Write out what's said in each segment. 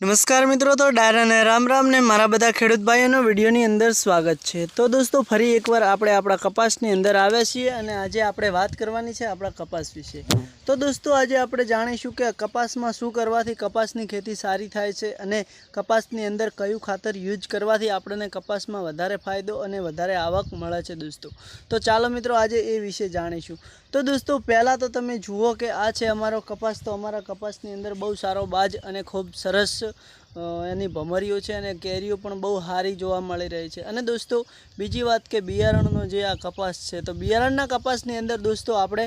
नमस्कार मित्रों, तो डायरा ने राम राम ने मारा बधा खेडूत भाईओनो विडियोनी अंदर स्वागत है। तो दोस्तों फरी एकवार आपणे आपणा कपासनी अंदर आव्या छीए अने आजे आपणे वात करवानी छे आपणा कपास विषे। तो दोस्तों आज आपणे जाणीशुं के कपासमां शुं करवाथी कपासनी खेती सारी थाय छे अने कपासनी अंदर कयुं खातर यूज करवाथी आपणे कपासमां वधारे फायदो अने वधारे आवक मळे छे दोस्तों। तो चालो मित्रों आज ए विषे जाणीशुं। तो दोस्तों पहला तो तमे जुओ कि आ छे अमारो कपास। तो अमारा कपासनी अंदर बहु सारो बाज अने खूब सरस एनी भमरीओ छे अने केरीओ पण बहु सारी जोवा मळी रही छे। अने दोस्तों बीजी वात के बियारणनो जे आ कपास छे तो बियारणना कपासनी अंदर दोस्तों आपणे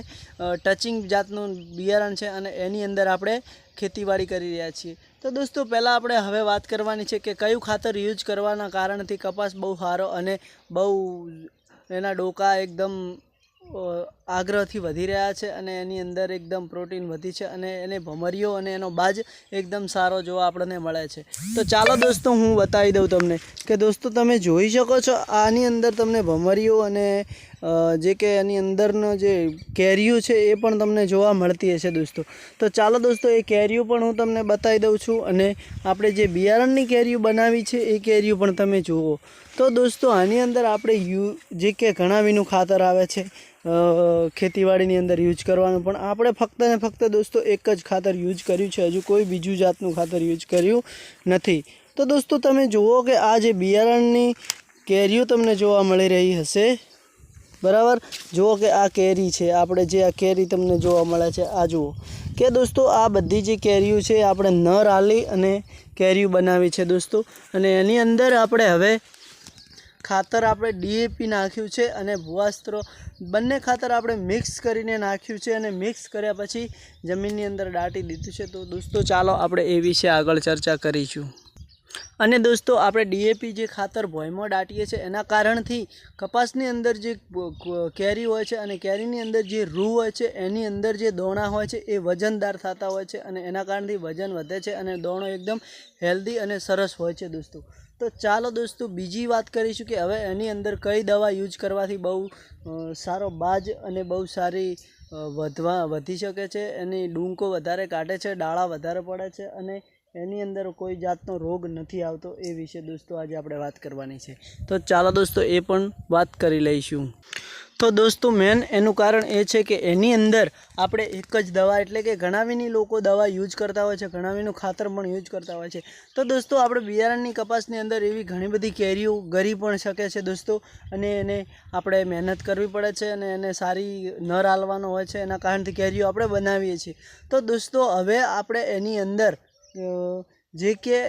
टचिंग जातनुं बियारण छे अने एनी अंदर आपणे खेतीवाड़ी करी रह्या छीए। तो दोस्तों पहला आपणे हवे वात करवानी छे कि कयुं खातर यूज करवाना कारणथी कपास बहु सारो अने बहु एना डोका एकदम आग्रहथी वधी रह्या छे अने एनी अंदर एकदम प्रोटीन वधी छे अने एने भमरीओ अने एनो बाज एकदम सारो जोवा आपणे मळे छे। तो चालो दोस्तों हूँ बतावी दऊं तमने कि दोस्तों तमे जोई शको छो आनी अंदर तमने भमरीओ अने जे के एनी अंदरनो जे केरीओ छे ए पण तमने जोवा मळती हशे दोस्तों। तो चालो दोस्तों ए केरीओ पण हूँ तमने बतावी दऊं छुं अने आपणे जे बियारणनी केरीओ बनावी छे ए केरीओ पण तमे जुओ। तो दोस्तों आनी अंदर आपणे जे के घणावीनुं खातर आवे छे खेतीवाड़ी अंदर यूज करवानुं पण आपणे फक्त ने फक्त दोस्तों एक ज खातर यूज कर्युं छे, हजू कोई बीजू जातनुं खातर यूज कर्युं नथी। तो दोस्तों तमे जुओ कि आ जे बियारणनी केरीओ तमने जोवा मळी रही हशे बराबर। जुओ कि आ केरी छे आपणे जे आ केरी तमने जोवा मळे छे आ जुओ कि दोस्तों आ बधी जे केरीओ छे आपणे नर आली अने केरीओ बनावी छे दोस्तों। अने एनी अंदर आपणे हवे खातर आपणे डीएपी नाख्युं छे अने भुवास्ત્રો बंने खातर आपणे मिक्स करीने नाख्युं छे अने मिक्स कर्या पछी जमीननी अंदर दाटी दीधुं छे। तो दोस्तों चालो आपणे ए विषे आगळ चर्चा करीशुं। अने दोस्तों आपणे डीएपी जे खातर भोयमां दाटीए छे एना कारणथी कपासनी अंदर जे केरी होय छे अने केरीनी अंदर जे रूह होय छे एनी अंदर जे दोणा होय छे ए वजनदार थता होय छे अने एना कारणथी वजन वधे छे अने दोणो एकदम हेल्दी अने सरस होय छे दोस्तों। तो चालो दोस्तों बीजी बात करीशुं कि हवे एनी अंदर कई दवा यूज करवाथी बहु सारो बाज अने बहु सारी वधी शके छे। एनी डूंको वधारे काढे छे, डाळा वधारे पड़े छे अने एनी अंदर कोई जातनो रोग नहीं आवतो ए विषे दोस्तों आज आपणे बात करवानी छे। तो चालो दोस्तों ए पण बात करी लईशुं। तो दोस्तों मेन एनु कारण ए छे कि एनी अंदर आपणे एक ज दवा एटले कि घणावीनी लोको दवा यूज करता होय छे, घणावीनुं खातर पण यूज करता होय छे। तो दोस्तों आपणे बियारणनी कपासनी अंदर एवी घणी बधी केरीओ गरी पण शके छे दोस्तों अने एने आपणे मेहनत करवी पड़े छे अने एने सारी नर आलवानो होय छे एना कारणथी केरीओ आपणे बनावीए छीए। तो दोस्तों हवे आपणे एनी अंदर जे के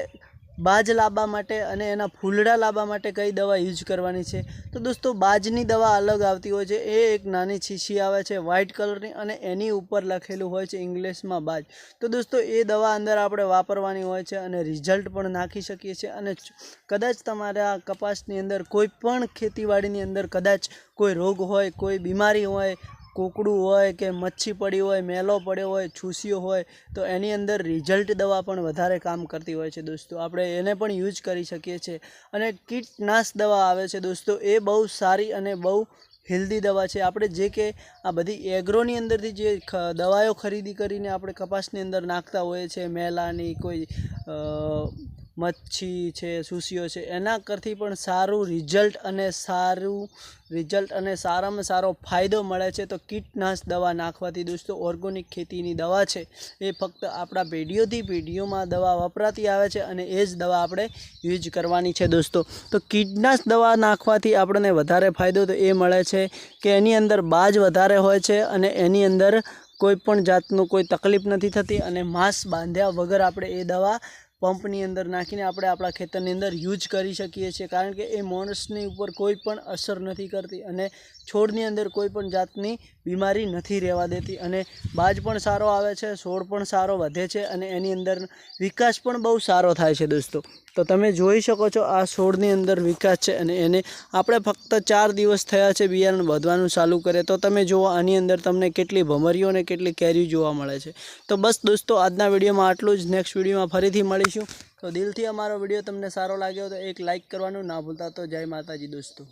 बाज लाबा माटे अने एना फूलड़ा लाबा माटे कई दवा यूज करवानी छे। तो दोस्तों बाजनी दवा अलग आवती होय छे, ए एक नानी शीशी आवे छे व्हाइट कलरनी अने एनी उपर लखेलुं होय छे इंग्लिश में बाज। तो दोस्तों ए दवा अंदर आपणे वापरवानी होय छे अने रिजल्ट पण नाखी शकीए छीए अने कदाच तमारा कपासनी अंदर कोईपण खेतीवाड़ीनी अंदर कदाच कोई रोग होय, कोई बीमारी होय, कोकड़ू होय के मच्छी पड़ी होय, मेलो पड्यो होय, छूसियो होय तो एनी अंदर रिजल्ट दवा पण वधारे काम करती होय छे दोस्तों। आपणे एने पण यूज करी शकीए छीए। अने कीटनाश दवा आवे छे दोस्तों ए बहु सारी अने बहु हेल्दी दवा छे। आपणे जे के आ बधी एग्रोनी अंदरथी जे दवाओ खरीदी करीने आपणे कपासनी अंदर नाखता होय छे, मेलानी कोई मच्छी छे, सूसियो छे एना करथी पण सारू रिजल्ट अने सारामां सारो फायदो मळे छे। तो कीटनाश दवा नाखवाथी दोस्तों ऑर्गेनिक खेतीनी दवा छे ए फक्त आपणा पेढीओथी पेढीओमां दवा वपराती आवे छे अने ए ज दवा आपणे यूज करवानी छे दोस्तों। तो कीटनाश दवा नाखवाथी आपणे वधारे फायदो तो ए मळे छे कि एनी अंदर बाज वधारे होय छे अने एनी अंदर कोईपण जातनुं कोई तकलीफ नथी थती अने मास बांध्या वगर आपणे ए दवा पंपनी अंदर नाखीने आपणे आपणा खेतरनी अंदर यूज करी शकीए छीए कारण के ए माणसनी उपर कोईपण असर नथी करती अने छोड़नी अंदर कोईपण जातनी बीमारी नथी रहेवा देती अने बाज पण सारो आवे छे, छोड़ पण सारो वधे छे अने एनी अंदर विकास पण बहु सारो थाय छे दोस्तों। तो तमे जोई शको छो आ छोड़नी अंदर विकास छे अने एने आपणे फक्त 4 दिवस थया छे बियारण वधवानुं चालू करे तो तमे जुओ आनी अंदर तमने केटली भमरीओ ने केटली केरीओ जोवा मळे छे। तो बस दोस्तों आजना विडियोमां आटલું જ। नेक्स्ट विडियोमां फरीथी मळीशुं। तो दिलथी अमारो विडियो तमने सारो लाग्यो तो एक लाइक करवानुं ना भूलता। तो जय माताजी दोस्तों।